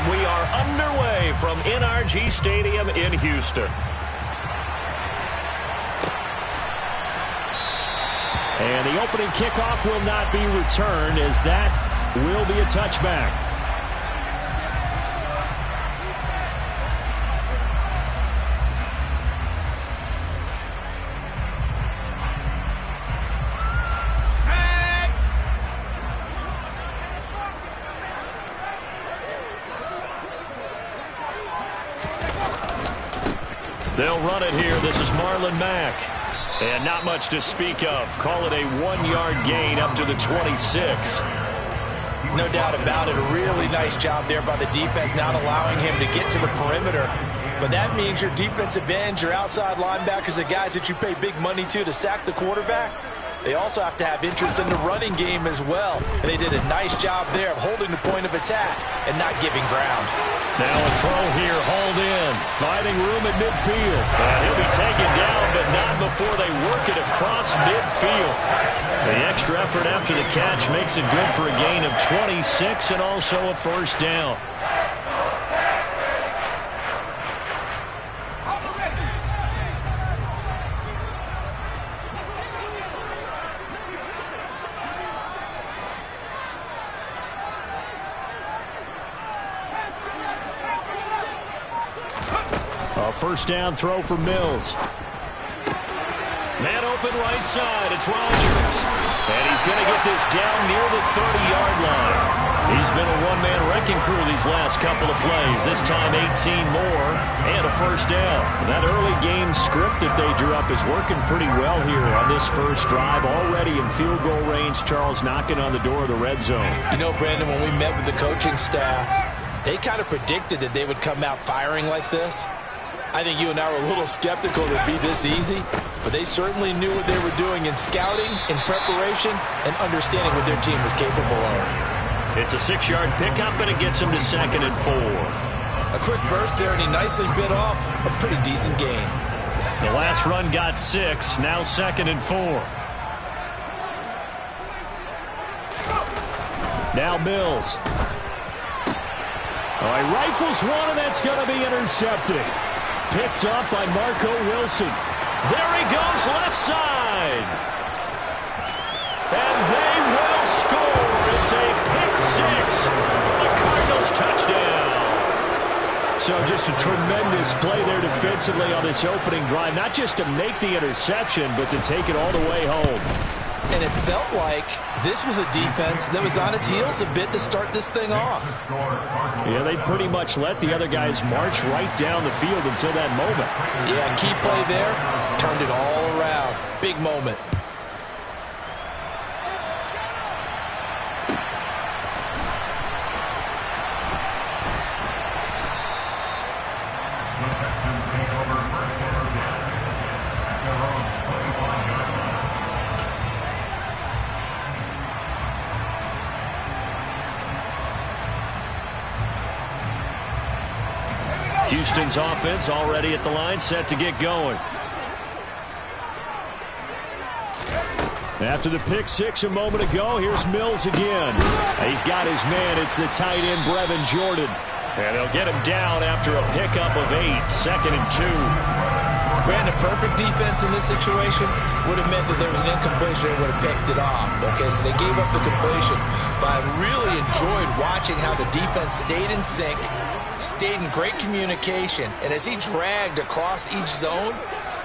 And we are underway from NRG Stadium in Houston. And the opening kickoff will not be returned, as that will be a touchback. They'll run it here. This is Marlon Mack. And not much to speak of. Call it a 1-yard gain up to the 26. No doubt about it. A really nice job there by the defense, not allowing him to get to the perimeter. But that means your defensive ends, your outside linebackers, the guys that you pay big money to sack the quarterback, they also have to have interest in the running game as well. And they did a nice job there of holding the point of attack and not giving ground. Now a throw here, hauled in, finding room at midfield. And he'll be taken down, but not before they work it across midfield. The extra effort after the catch makes it good for a gain of 26 and also a first down. First down throw for Mills. Man open right side. It's Rodgers. And he's going to get this down near the 30-yard line. He's been a one-man wrecking crew these last couple of plays. This time 18 more and a first down. That early game script that they drew up is working pretty well here on this first drive. Already in field goal range, Charles, knocking on the door of the red zone. You know, Brandon, when we met with the coaching staff, they kind of predicted that they would come out firing like this. I think you and I were a little skeptical that it'd be this easy, but they certainly knew what they were doing in scouting, in preparation, and understanding what their team was capable of. It's a 6-yard pickup, and it gets him to 2nd and 4. A quick burst there, and he nicely bit off a pretty decent gain. The last run got 6, now 2nd and 4. Now Mills. Oh, he rifles one, and that's going to be intercepted. Picked up by Marco Wilson. There he goes, left side. And they will score. It's a pick 6 for the Cardinals touchdown. So just a tremendous play there defensively on this opening drive. Not just to make the interception, but to take it all the way home. And it felt like this was a defense that was on its heels a bit to start this thing off. Yeah, they pretty much let the other guys march right down the field until that moment. Yeah, key play there, turned it all around. Big moment. Houston's offense already at the line, set to get going. After the pick 6 a moment ago, here's Mills again. He's got his man. It's the tight end, Brevin Jordan. And they'll get him down after a pickup of 8, 2nd and 2. Brandon, perfect defense in this situation would have meant that there was an incompletion and would have picked it off. Okay, so they gave up the completion. But I really enjoyed watching how the defense stayed in sync, stayed in great communication. And as he dragged across each zone,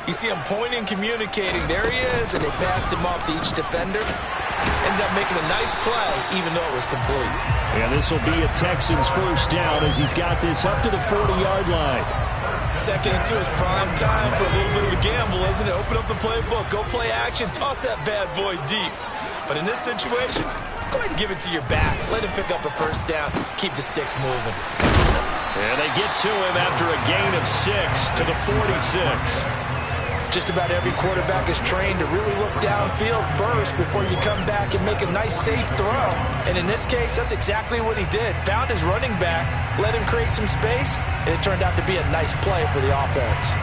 you see him pointing, communicating. There he is, and they passed him off to each defender. Ended up making a nice play, even though it was complete. And this will be a Texans first down as he's got this up to the 40-yard line. 2nd and 2 is prime time for a little bit of a gamble, isn't it? Open up the playbook, go play action, toss that bad boy deep. But in this situation, go ahead and give it to your back. Let him pick up a first down, keep the sticks moving. And they get to him after a gain of 6 to the 46. Just about every quarterback is trained to really look downfield first before you come back and make a nice, safe throw. And in this case, that's exactly what he did. Found his running back, let him create some space, and it turned out to be a nice play for the offense.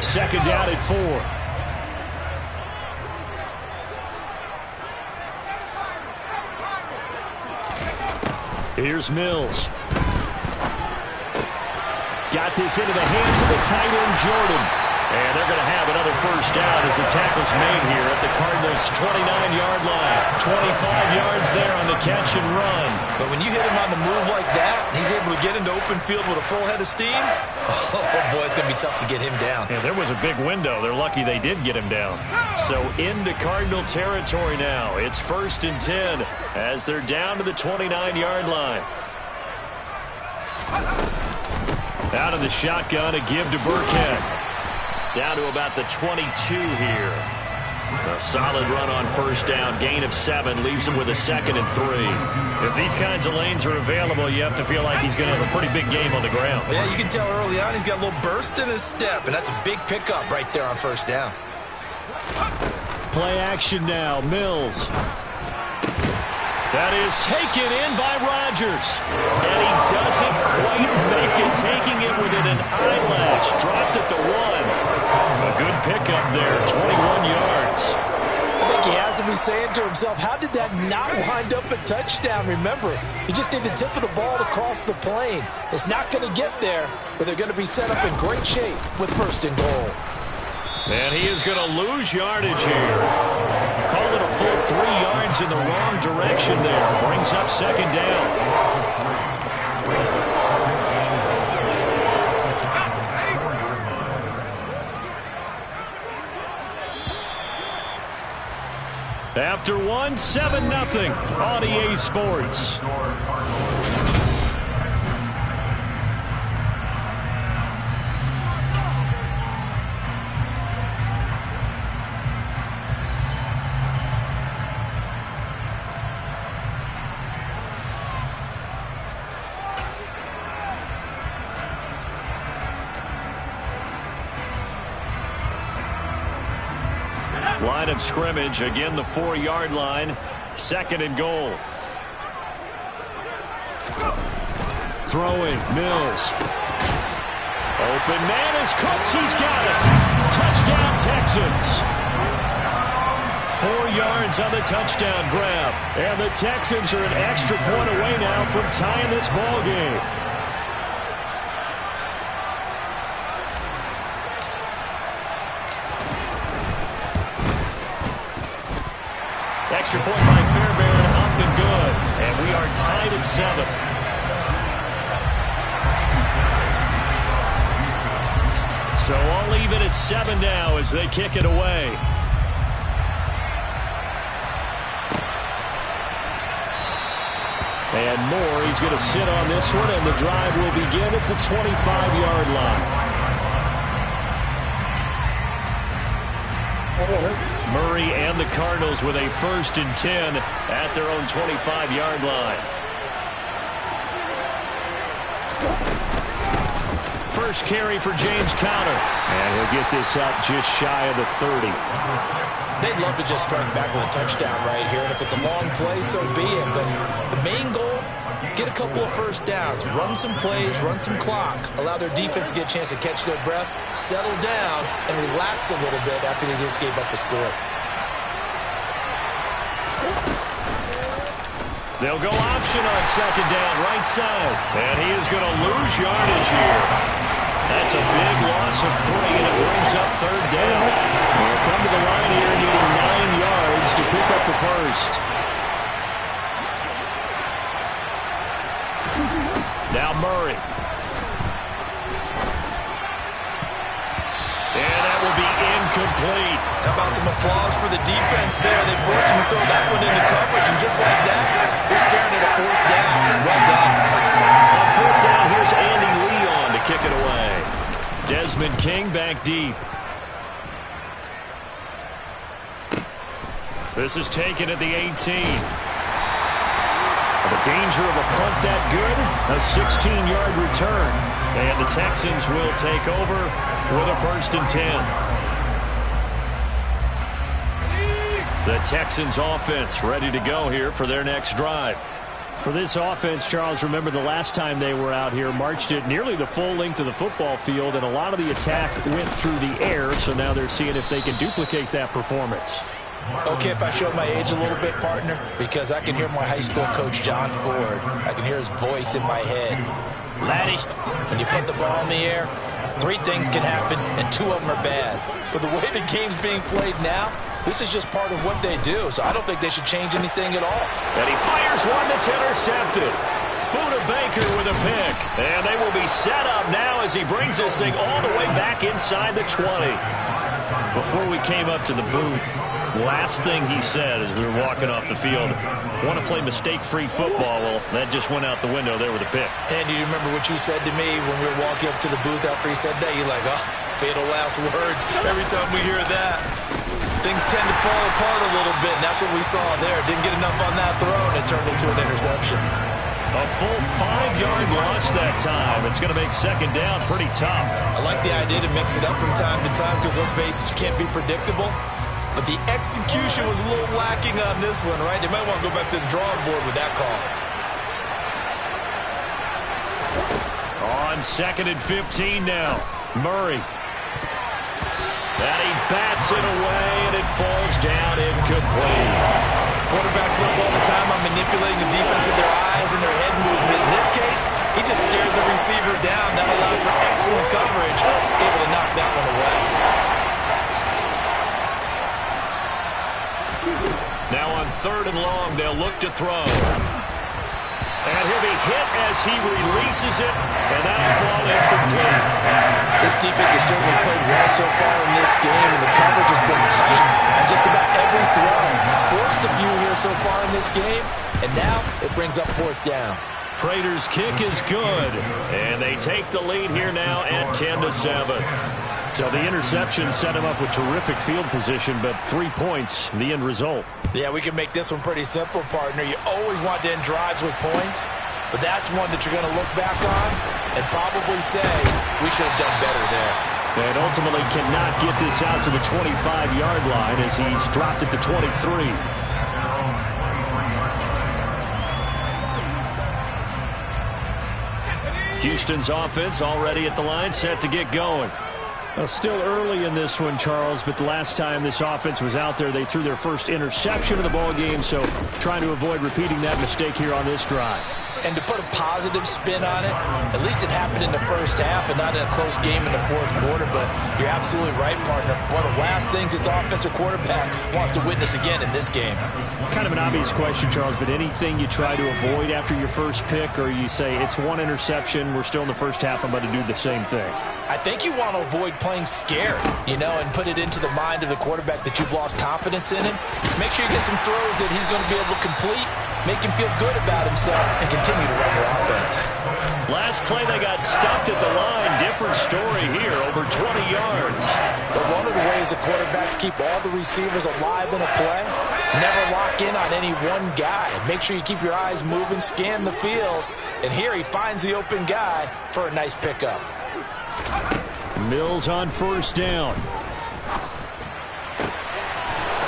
2nd down at 4. Here's Mills. Got this into the hands of the tight end, Jordan. And they're going to have another first down as the tackle's made here at the Cardinals' 29-yard line. 25 yards there on the catch and run. But when you hit him on the move like that, and he's able to get into open field with a full head of steam, oh, boy, it's going to be tough to get him down. Yeah, there was a big window. They're lucky they did get him down. So into Cardinal territory now. It's 1st and 10 as they're down to the 29-yard line. Out of the shotgun, a give to Burkhead. Down to about the 22 here. A solid run on first down. Gain of 7 leaves him with a 2nd and 3. If these kinds of lanes are available, you have to feel like he's going to have a pretty big game on the ground. Yeah, you can tell early on he's got a little burst in his step, and that's a big pickup right there on first down. Play action now. Mills. That is taken in by Rodgers. And he doesn't quite make it, taking it within an eyelash. Dropped at the 1. A good pickup there, 21 yards. I think he has to be saying to himself, how did that not wind up a touchdown? Remember, you just need the tip of the ball to cross the plane. It's not going to get there, but they're going to be set up in great shape with 1st and goal. And he is going to lose yardage here. Call it a full 3 yards in the wrong direction there. Brings up 2nd down. After 1, 7-0 on EA Sports. Line of scrimmage, again the 4-yard line, 2nd and goal. Throwing, Mills. Open man is Cooks, he's got it. Touchdown Texans. 4 yards on the touchdown grab. And the Texans are an extra point away now from tying this ball game. Extra point by Fairbairn, up and good. And we are tied at 7. So all even at 7 now as they kick it away. And Moore, he's going to sit on this one, and the drive will begin at the 25-yard line. Murray and the Cardinals with a 1st and 10 at their own 25-yard line. First carry for James Conner. And he'll get this up just shy of the 30. They'd love to just strike back with a touchdown right here, and if it's a long play, so be it. But the main goal, get a couple of first downs, run some plays, run some clock, allow their defense to get a chance to catch their breath, settle down, and relax a little bit after they just gave up the score. They'll go option on 2nd down, right side. And he is going to lose yardage here. That's a big loss of 3, and it brings up 3rd down. They'll come to the line here needing 9 yards to pick up the first. Now Murray. And that will be incomplete. How about some applause for the defense there? They forced him to throw that one into coverage, and just like that, they're staring at a 4th down. Well done. On 4th down, here's Andy Leon to kick it away. Desmond King back deep. This is taken at the 18. The danger of a punt that good, a 16-yard return. And the Texans will take over with a 1st and 10. The Texans offense ready to go here for their next drive. For this offense, Charles, remember the last time they were out here, marched it nearly the full length of the football field, and a lot of the attack went through the air, so now they're seeing if they can duplicate that performance. Okay, if I show my age a little bit, partner, because I can hear my high school coach, John Ford. I can hear his voice in my head. Laddie, when you put the ball in the air, 3 things can happen, and 2 of them are bad. But the way the game's being played now, this is just part of what they do, so I don't think they should change anything at all. And he fires one that's intercepted. Buda Baker with a pick. And they will be set up now as he brings this thing all the way back inside the 20. Before we came up to the booth, last thing he said as we were walking off the field, want to play mistake-free football. Well, that just went out the window there with a pick. And do you remember what you said to me when we were walking up to the booth after he said that? You're like, oh, fatal last words. Every time we hear that, things tend to fall apart a little bit, and that's what we saw there. Didn't get enough on that throw, and it turned into an interception. A full 5-yard loss that time. It's going to make second down pretty tough. I like the idea to mix it up from time to time because, let's face it, you can't be predictable. But the execution was a little lacking on this one, right? They might want to go back to the drawing board with that call. On 2nd and 15 now. Murray. And he bats it away, and it falls down incomplete. Quarterbacks work all the time on manipulating the defense with their eyes and their head movement. In this case, he just stared the receiver down. That allowed for excellent coverage, able to knock that one away. Now on 3rd and long, they'll look to throw. And he'll be hit as he releases it, and that'll fall incomplete. This defense has certainly played well so far in this game, and the coverage has been tight on just about every throw. Forced a few here so far in this game, and now it brings up 4th down. Prater's kick is good, and they take the lead here now at 10-7. So the interception set him up with terrific field position, but 3 points, the end result. Yeah, we can make this one pretty simple, partner. You always want to end drives with points, but that's one that you're going to look back on and probably say, we should have done better there. And ultimately cannot get this out to the 25-yard line as he's dropped it to 23. Houston's offense already at the line, set to get going. Well, still early in this one, Charles, but the last time this offense was out there, they threw their first interception of the ball game, so trying to avoid repeating that mistake here on this drive. And to put a positive spin on it, at least it happened in the first half and not in a close game in the 4th quarter, but you're absolutely right, partner. One of the last things this offensive quarterback wants to witness again in this game. Kind of an obvious question, Charles, but anything you try to avoid after your first pick, or you say it's one interception, we're still in the first half, I'm going to do the same thing? I think you want to avoid playing scared, and put it into the mind of the quarterback that you've lost confidence in him. Make sure you get some throws that he's going to be able to complete, make him feel good about himself, and continue to run your offense. Last play, they got stuffed at the line. Different story here, over 20 yards. But one of the ways the quarterbacks keep all the receivers alive in a play, never lock in on any one guy. Make sure you keep your eyes moving, scan the field, and here he finds the open guy for a nice pickup. Mills on 1st down.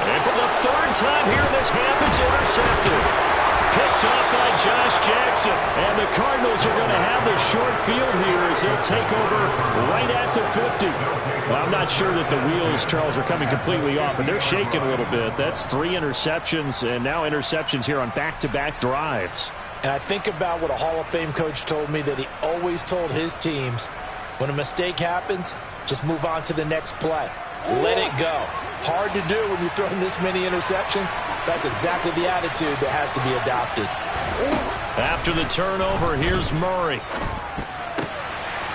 And for the 3rd time here in this half, it's intercepted. Picked up by Josh Jackson. And the Cardinals are going to have the short field here as they'll take over right at the 50. Well, I'm not sure that the wheels, Charles, are coming completely off, but they're shaking a little bit. That's 3 interceptions, and now interceptions here on back-to-back drives. And I think about what a Hall of Fame coach told me, that he always told his teams, when a mistake happens, just move on to the next play. Let it go. Hard to do when you're throwing this many interceptions. That's exactly the attitude that has to be adopted. After the turnover, here's Murray.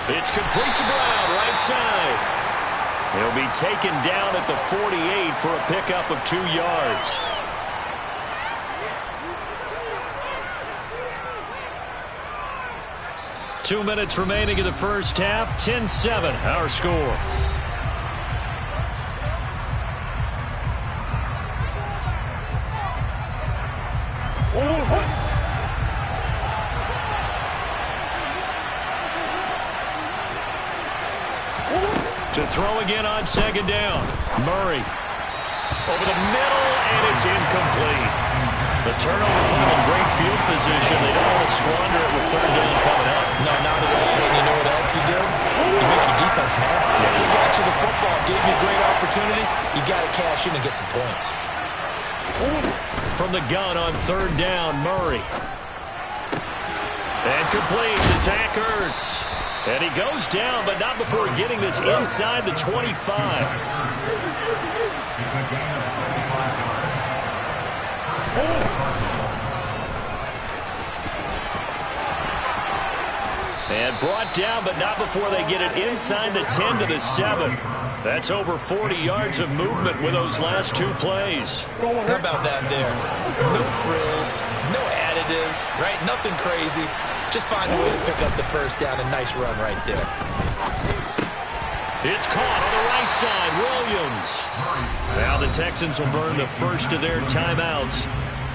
It's complete to Brown, right side. He'll be taken down at the 48 for a pickup of 2 yards. Two minutes remaining in the first half. 10-7, our score. To throw again on 2nd down. Murray over the middle, and it's incomplete. The turnover put him in great field position. They don't want to squander it with 3rd down coming up. No, not at all. And you know what else you do? You make your defense mad. He got you the football, gave you a great opportunity. You got to cash in and get some points. From the gun on third down, Murray. And complete to Zach Ertz. And he goes down, but not before getting this inside the 25. And brought down, but not before they get it inside the 10 to the 7. That's over 40 yards of movement with those last two plays. How about that there? No frills, no additives, right? Nothing crazy. Just find a way to pick up the first down. A nice run right there. It's caught on the right side. Williams. Now the Texans will burn the first of their timeouts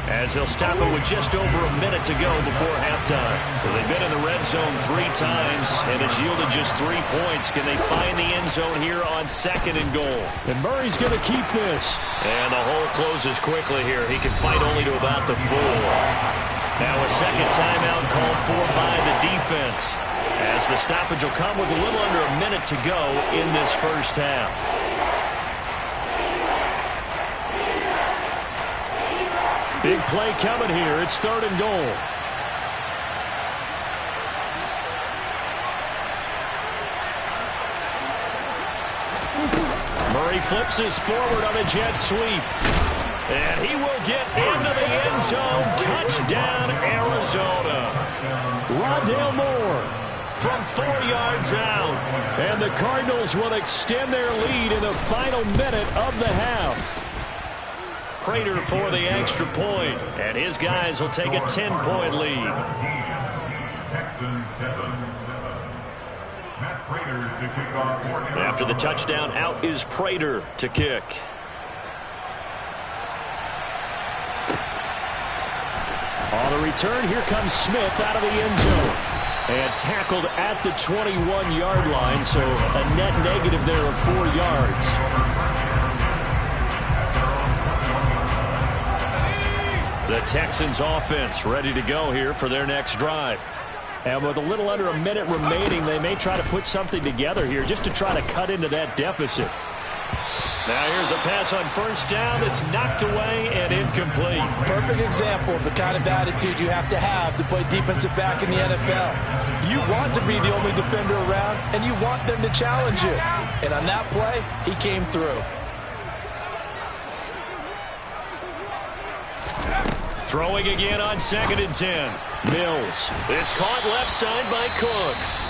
as they'll stop it with just over a minute to go before halftime. So they've been in the red zone 3 times, and it's yielded just 3 points. Can they find the end zone here on 2nd and goal? And Murray's going to keep this. And the hole closes quickly here. He can fight only to about the 4. Now a second timeout called for by the defense, as the stoppage will come with a little under a minute to go in this first half. Big play coming here. It's 3rd and goal. Murray flips his forward on a jet sweep. And he will get into the end zone. Touchdown, Arizona. Rondale Moore from 4 yards out. And the Cardinals will extend their lead in the final minute of the half. Prater for the extra point, and his guys will take a 10-point lead. After the touchdown, out is Prater to kick. On the return, here comes Smith out of the end zone. And tackled at the 21-yard line, so a net negative there of 4 yards. The Texans offense ready to go here for their next drive. And with a little under a minute remaining, they may try to put something together here just to try to cut into that deficit. Now here's a pass on first down that's knocked away and incomplete. Perfect example of the kind of attitude you have to play defensive back in the NFL. You want to be the only defender around, and you want them to challenge you. And on that play, he came through. Throwing again on 2nd and 10. Mills. It's caught left side by Cooks.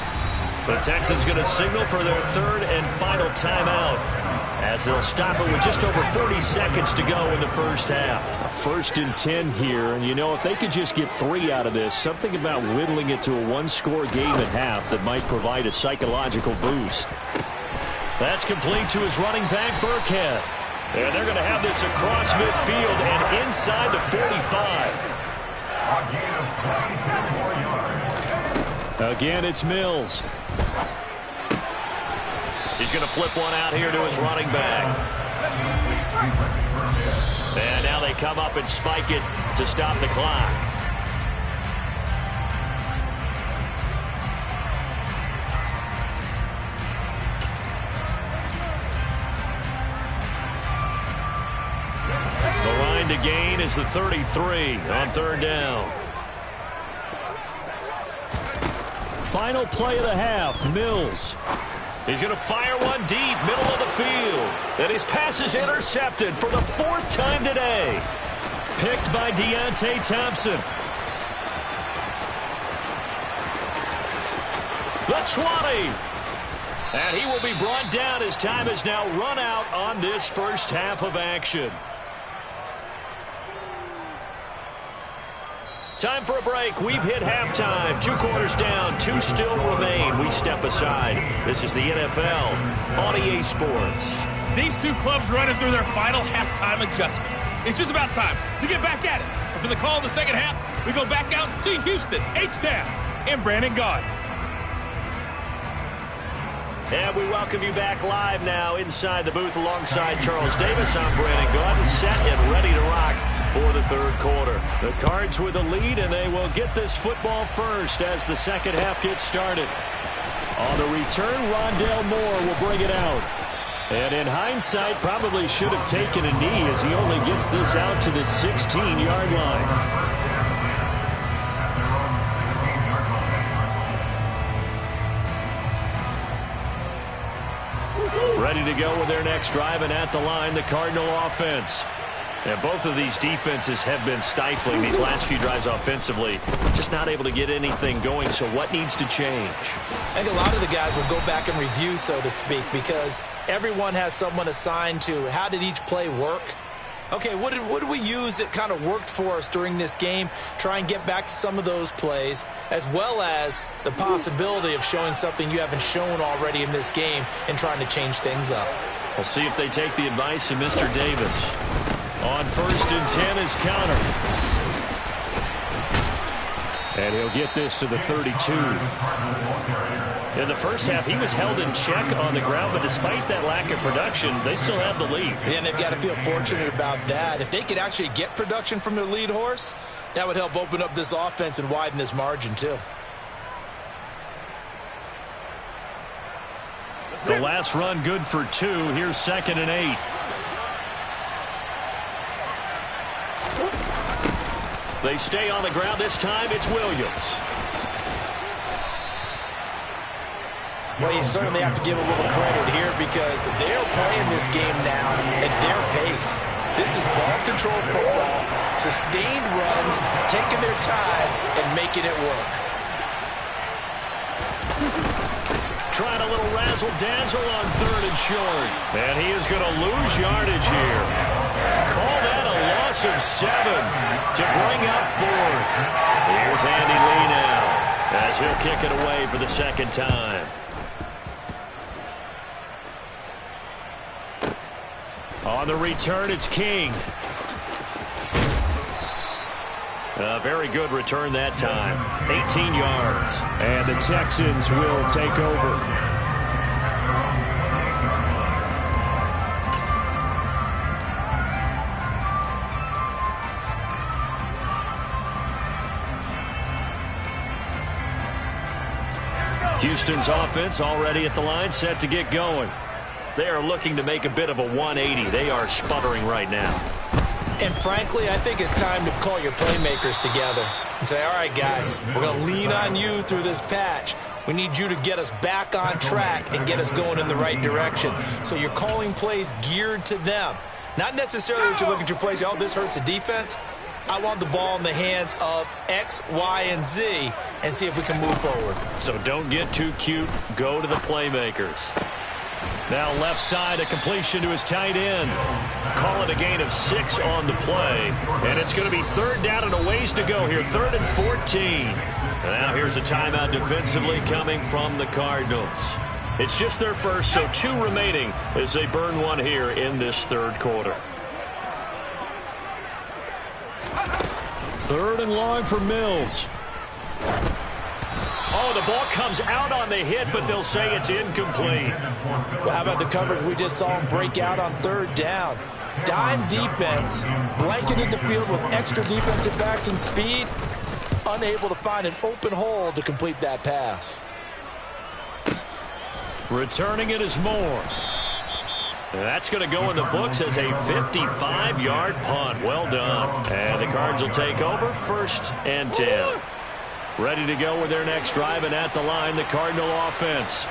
The Texans going to signal for their 3rd and final timeout, as they'll stop it with just over 40 seconds to go in the first half. 1st and 10 here, and you know, if they could just get 3 out of this, something about whittling it to a 1-score game at half that might provide a psychological boost. That's complete to his running back, Burkhead. And they're going to have this across midfield and inside the 45. Again, it's Mills. He's going to flip one out here to his running back. And now they come up and spike it to stop the clock. The line to gain is the 33 on 3rd down. Final play of the half, Mills. He's going to fire one deep, middle of the field. And his pass is intercepted for the 4th time today. Picked by Deontay Thompson. The 20. And he will be brought down as time has now run out on this first half of action. Time for a break. We've hit halftime. 2 quarters down. 2 still remain. We step aside. This is the NFL on EA Sports. These two clubs running through their final halftime adjustments. It's just about time to get back at it. And for the call of the second half, we go back out to Houston, H-Town, and Brandon Gaudin. And we welcome you back live now inside the booth alongside Charles Davis. I'm Brandon Gaudin, set and ready to rock for the 3rd quarter. The Cards with the lead, and they will get this football first as the second half gets started. On the return, Rondale Moore will bring it out. And in hindsight, probably should have taken a knee as he only gets this out to the 16-yard line. Ready to go with their next drive, and at the line, the Cardinal offense. And both of these defenses have been stifling these last few drives offensively. Just not able to get anything going, so what needs to change? I think a lot of the guys will go back and review, so to speak, because everyone has someone assigned to how did each play work. Okay, what did we use that kind of worked for us during this game? Try and get back to some of those plays, as well as the possibility of showing something you haven't shown already in this game and trying to change things up. We'll see if they take the advice of Mr. Davis. On 1st and 10 is counter. And he'll get this to the 32. In the first half, he was held in check on the ground, but despite that lack of production, they still have the lead. And they've got to feel fortunate about that. If they could actually get production from their lead horse, that would help open up this offense and widen this margin too. The last run good for 2. Here's 2nd and 8. They stay on the ground. This time it's Williams. Well, you certainly have to give a little credit here because they're playing this game now at their pace. This is ball control football, sustained runs, taking their time and making it work. Trying a little razzle-dazzle on 3rd and short. And he is going to lose yardage here. Call that a loss of 7 to bring up 4th. Here's Andy Lee now as he'll kick it away for the 2nd time. On the return, it's King. A very good return that time. 18 yards. And the Texans will take over. Houston's offense already at the line, set to get going. They are looking to make a bit of a 180. They are sputtering right now. And frankly, I think it's time to call your playmakers together and say, all right, guys, we're going to lean on you through this patch. We need you to get us back on track and get us going in the right direction. So you're calling plays geared to them. Not necessarily that you look at your plays, oh, this hurts the defense. I want the ball in the hands of X, Y, and Z and see if we can move forward. So don't get too cute. Go to the playmakers. Now left side, a completion to his tight end. Call it a gain of 6 on the play. And it's going to be 3rd down and a ways to go here. 3rd and 14. And now here's a timeout defensively coming from the Cardinals. It's just their first, so 2 remaining as they burn 1 here in this 3rd quarter. 3rd and long for Mills. Oh, the ball comes out on the hit, but they'll say it's incomplete. Well, how about the coverage we just saw him break out on 3rd down? Dime defense, blanketed the field with extra defensive backs and speed, unable to find an open hole to complete that pass. Returning it is Moore. That's going to go in the books as a 55-yard punt. Well done. And the Cards will take over 1st and 10. Ready to go with their next drive, and at the line, the Cardinal offense.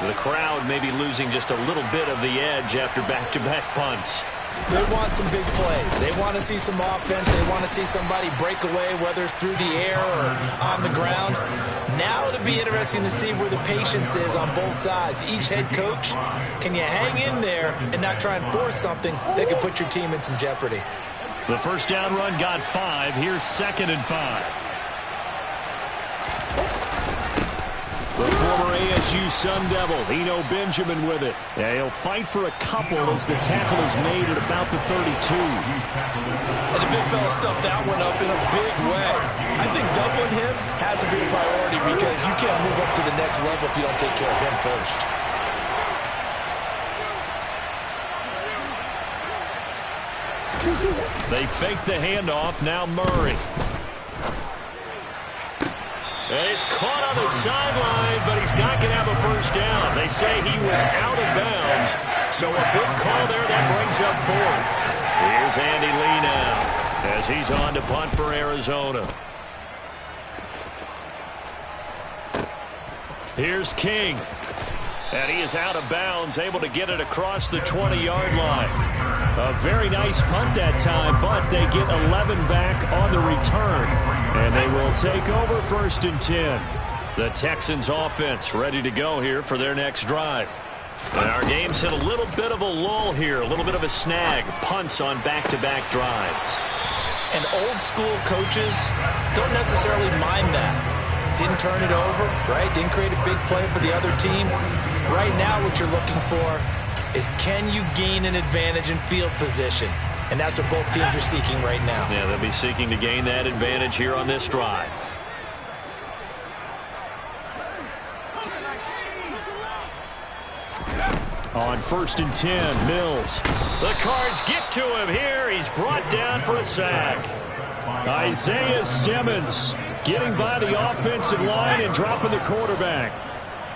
The crowd may be losing just a little bit of the edge after back-to-back punts. They want some big plays. They want to see some offense. They want to see somebody break away, whether it's through the air or on the ground. Now it'll be interesting to see where the patience is on both sides. Each head coach, can you hang in there and not try and force something that could put your team in some jeopardy? The first down run got 5. Here's 2nd and 5. The former ASU Sun Devil, Eno Benjamin with it. Yeah, he'll fight for a couple as the tackle is made at about the 32. And the big fella stuffed that one up in a big way. I think doubling him has to be a priority because you can't move up to the next level if you don't take care of him first. They fake the handoff. Now Murray. And he's caught on the sideline, but he's not going to have a first down. They say he was out of bounds So a big call there that brings up fourth. Here's Andy Lee now as he's on to punt for Arizona. Here's King. And he is out of bounds, able to get it across the 20-yard line. A very nice punt that time, but they get 11 back on the return. And they will take over 1st and 10. The Texans offense ready to go here for their next drive. And our game's hit a little bit of a lull here, a little bit of a snag. Punts on back-to-back drives. And old school coaches don't necessarily mind that. Didn't turn it over, right? Didn't create a big play for the other team. Right now what you're looking for is, can you gain an advantage in field position? And that's what both teams are seeking right now. Yeah, they'll be seeking to gain that advantage here on this drive. On 1st and 10, Mills. The Cards get to him here. He's brought down for a sack. Isaiah Simmons getting by the offensive line and dropping the quarterback.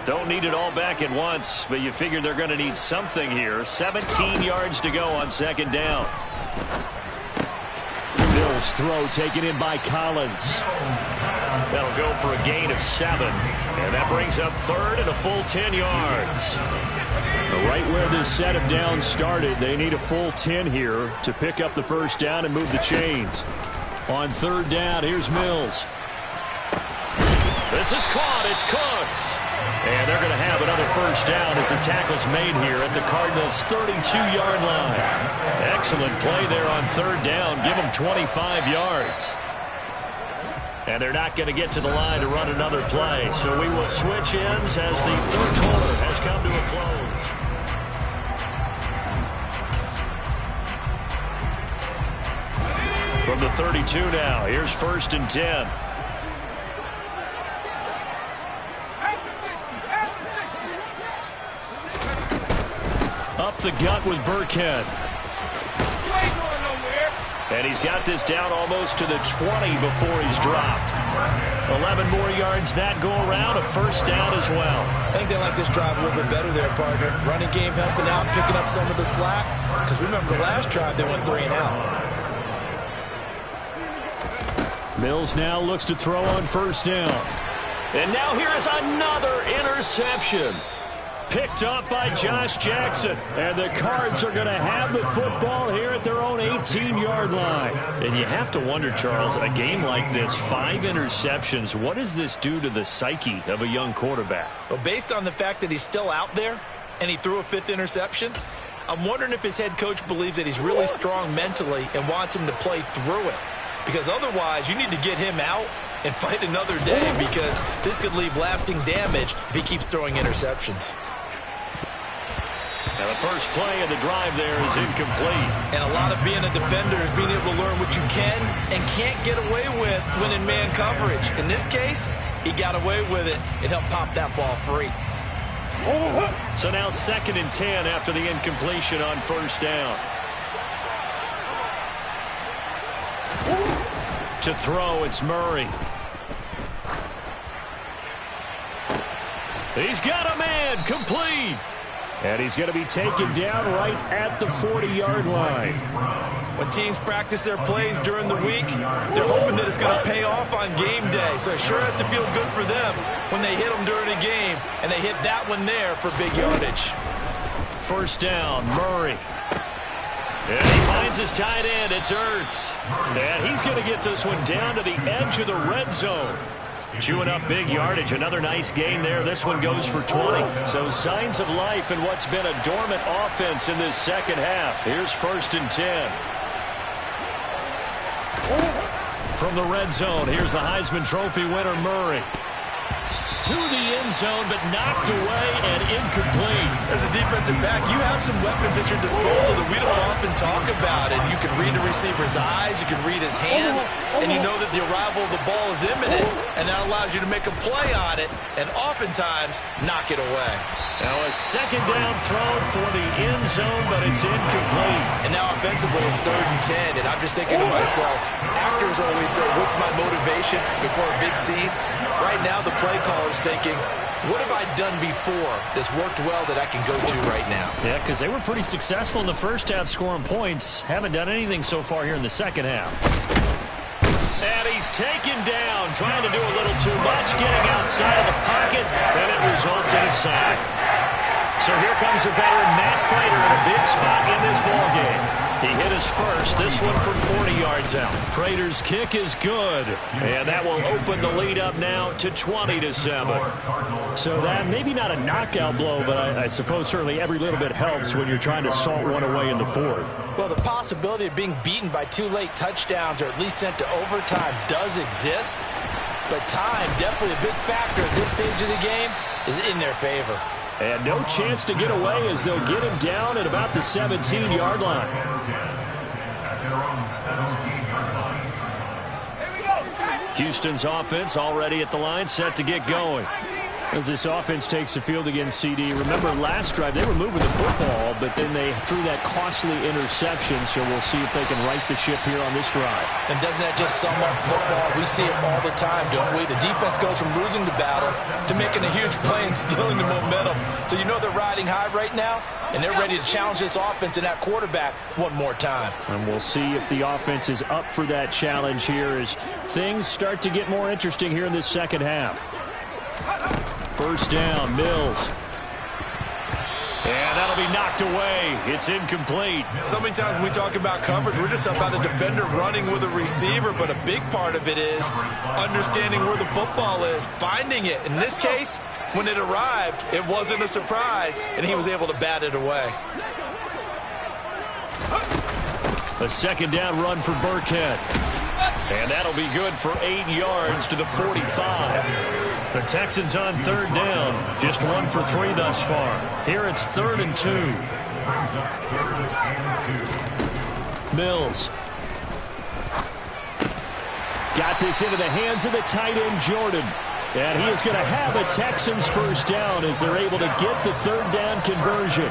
Don't need it all back at once, but you figure they're going to need something here. 17 yards to go on 2nd down. Mills throw taken in by Collins. That'll go for a gain of 7. And that brings up 3rd and a full 10 yards. Right where this set of downs started, they need a full 10 here to pick up the 1st down and move the chains. On 3rd down, here's Mills. This is caught. It's Cooks. And they're going to have another 1st down as the tackle's made here at the Cardinals' 32-yard line. Excellent play there on 3rd down. Give them 25 yards. And they're not going to get to the line to run another play. So we will switch ends as the 3rd quarter has come to a close. From the 32 now, here's 1st and 10. Up the gut with Burkhead. And he's got this down almost to the 20 before he's dropped. 11 more yards that go around, a 1st down as well. I think they like this drive a little bit better there, partner. Running game helping out, picking up some of the slack. Because remember, the last drive they went 3 and out. Mills now looks to throw on 1st down. And now here is another interception. Picked up by Josh Jackson. And the Cards are going to have the football here at their own 18-yard line. And you have to wonder, Charles, in a game like this, 5 interceptions, what does this do to the psyche of a young quarterback? Well, based on the fact that he's still out there and he threw a 5th interception, I'm wondering if his head coach believes that he's really strong mentally and wants him to play through it. Because otherwise, you need to get him out and fight another day, because this could leave lasting damage if he keeps throwing interceptions. Now the first play of the drive there is incomplete. And a lot of being a defender is being able to learn what you can and can't get away with when in man coverage. In this case, he got away with it and helped pop that ball free. So now 2nd and 10 after the incompletion on 1st down. To throw, it's Murray. He's got a man, complete. And he's going to be taken down right at the 40-yard line. When teams practice their plays during the week, they're hoping that it's going to pay off on game day. So it sure has to feel good for them when they hit them during a game, and they hit that one there for big yardage. 1st down, Murray. And he finds his tight end. It's Ertz. And he's going to get this one down to the edge of the red zone. Chewing up big yardage. Another nice gain there. This one goes for 20. So signs of life in what's been a dormant offense in this 2nd half. Here's 1st and 10. From the red zone, here's the Heisman Trophy winner, Murray. To the end zone, but knocked away and incomplete. As a defensive back, you have some weapons at your disposal that we don't often talk about. And you can read a receiver's eyes, you can read his hands, and you know that the arrival of the ball is imminent, and that allows you to make a play on it and oftentimes knock it away. Now a 2nd down throw for the end zone, but it's incomplete. And now offensively it's 3rd and 10, and I'm just thinking to myself, actors always say, what's my motivation before a big scene? Right now, the play caller's thinking, what have I done before that's worked well that I can go to right now? Yeah, because they were pretty successful in the first half scoring points. Haven't done anything so far here in the second half. And he's taken down, trying to do a little too much, getting outside of the pocket, and it results in a sack. So here comes the veteran Matt Prater in a big spot in this ballgame. He hit his first, this one from 40 yards out. Prater's kick is good, and that will open the lead up now to 20-7. So that maybe not a knockout blow, but I suppose certainly every little bit helps when you're trying to salt one away in the fourth. Well, the possibility of being beaten by 2 late touchdowns or at least sent to overtime does exist, but time, definitely a big factor at this stage of the game, is in their favor. And no chance to get away as they'll get him down at about the 17-yard line. Houston's offense already at the line, set to get going. As this offense takes the field against CD, remember last drive they were moving the football, but then they threw that costly interception, so we'll see if they can right the ship here on this drive. And doesn't that just sum up football? We see it all the time, don't we? The defense goes from losing the battle to making a huge play and stealing the momentum. So you know they're riding high right now, and they're ready to challenge this offense and that quarterback one more time. And we'll see if the offense is up for that challenge here as things start to get more interesting here in this second half. First down, Mills. And that'll be knocked away. It's incomplete. So many times when we talk about coverage, we're just about a defender running with a receiver, but a big part of it is understanding where the football is, finding it. In this case, when it arrived, it wasn't a surprise, and he was able to bat it away. A second down run for Burkhead. And that'll be good for 8 yards to the 45. The Texans on third down. Just 1 for 3 thus far. Here it's 3rd and 2. Mills. Got this into the hands of the tight end, Jordan. And he is going to have a Texans first down as they're able to get the third down conversion.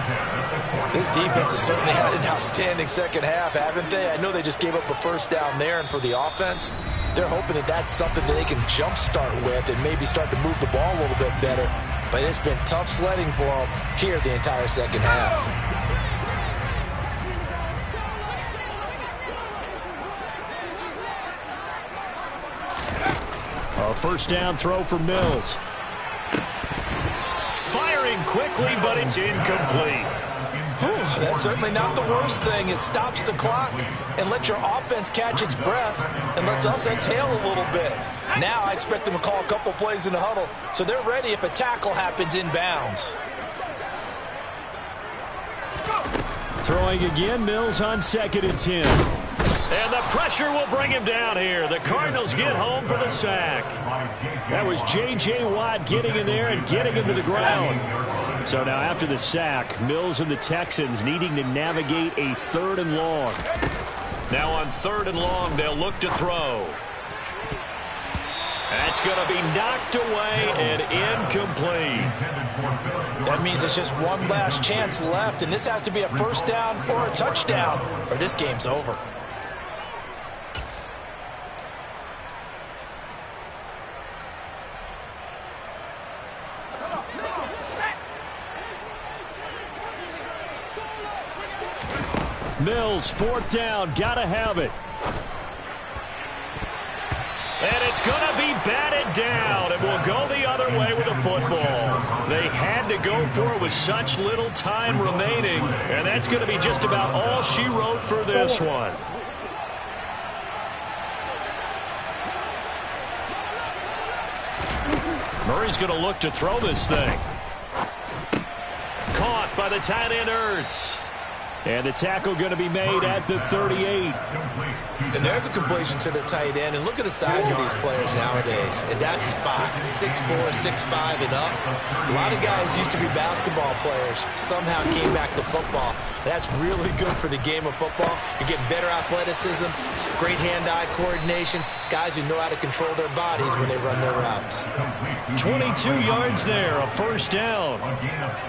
This defense has certainly had an outstanding second half, haven't they? I know they just gave up a first down there, and for the offense, they're hoping that that's something that they can jumpstart with and maybe start to move the ball a little bit better. But it's been tough sledding for them here the entire second half. A first down throw for Mills. Firing quickly, but it's incomplete. Whew, that's certainly not the worst thing. It stops the clock and lets your offense catch its breath and lets us exhale a little bit. Now I expect them to call a couple plays in the huddle so they're ready if a tackle happens inbounds. Throwing again, Mills on 2nd and 10. And the pressure will bring him down here. The Cardinals get home for the sack. That was J.J. Watt getting in there and getting him to the ground. So now after the sack, Mills and the Texans needing to navigate a 3rd and long. Now on 3rd and long, they'll look to throw. That's going to be knocked away and incomplete. That means it's just one last chance left, and this has to be a first down or a touchdown, or this game's over. Mills, 4th down, gotta have it. And it's gonna be batted down, and will go the other way with the football. They had to go for it with such little time remaining, and that's gonna be just about all she wrote for this one. Murray's gonna look to throw this thing. Caught by the tight end, Ertz. And the tackle going to be made at the 38. And there's a completion to the tight end. And look at the size of these players nowadays. At that spot, 6'4", 6'5", and up. A lot of guys used to be basketball players. Somehow came back to football. That's really good for the game of football. You're getting better athleticism, great hand-eye coordination, guys who know how to control their bodies when they run their routes. 22 yards there, a first down.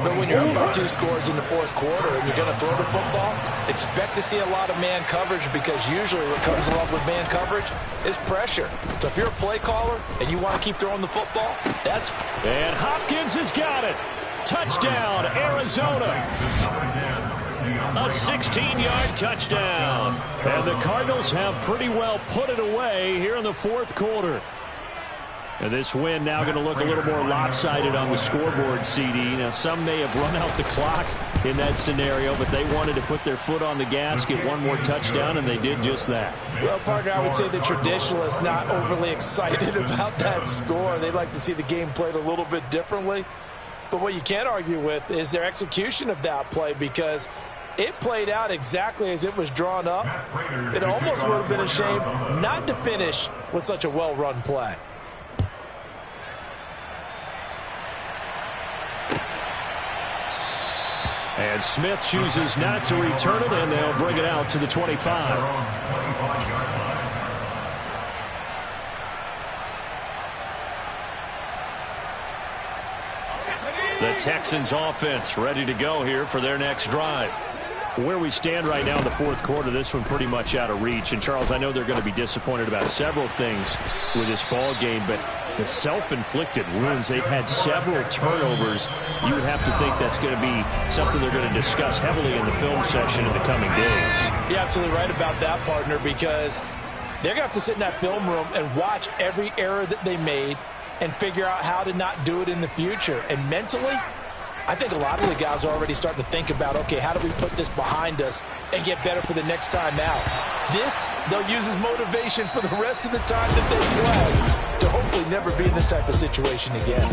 But when you're up by 2 scores in the fourth quarter and you're going to throw the football, expect to see a lot of man coverage, because usually what comes along with man coverage is pressure. So if you're a play caller and you want to keep throwing the football, that's... And Hopkins has got it. Touchdown, Arizona. A 16-yard touchdown. And the Cardinals have pretty well put it away here in the fourth quarter. And this win now going to look a little more lopsided on the scoreboard, CD. Now, some may have run out the clock in that scenario, but they wanted to put their foot on the gas, get one more touchdown, and they did just that. Well, partner, I would say the traditionalists not overly excited about that score. They'd like to see the game played a little bit differently. But what you can't argue with is their execution of that play, because it played out exactly as it was drawn up. It almost would have been a shame not to finish with such a well-run play. And Smith chooses not to return it, and they'll bring it out to the 25. The Texans offense ready to go here for their next drive. Where we stand right now in the fourth quarter, this one pretty much out of reach. And, Charles, I know they're going to be disappointed about several things with this ball game, but the self-inflicted wounds, they've had several turnovers. You would have to think that's going to be something they're going to discuss heavily in the film session in the coming days. You're absolutely right about that, partner, because they're going to have to sit in that film room and watch every error that they made and figure out how to not do it in the future. And mentally, I think a lot of the guys are already starting to think about, okay, how do we put this behind us and get better for the next time out? This, they'll use as motivation for the rest of the time that they play to hopefully never be in this type of situation again.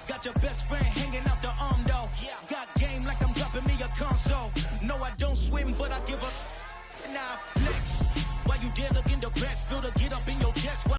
Got your best friend hanging out the arm though. Got game like I'm dropping me a console. No, I don't swim, but I give up. Now flex. While you there looking the best, feel to get up in your chest.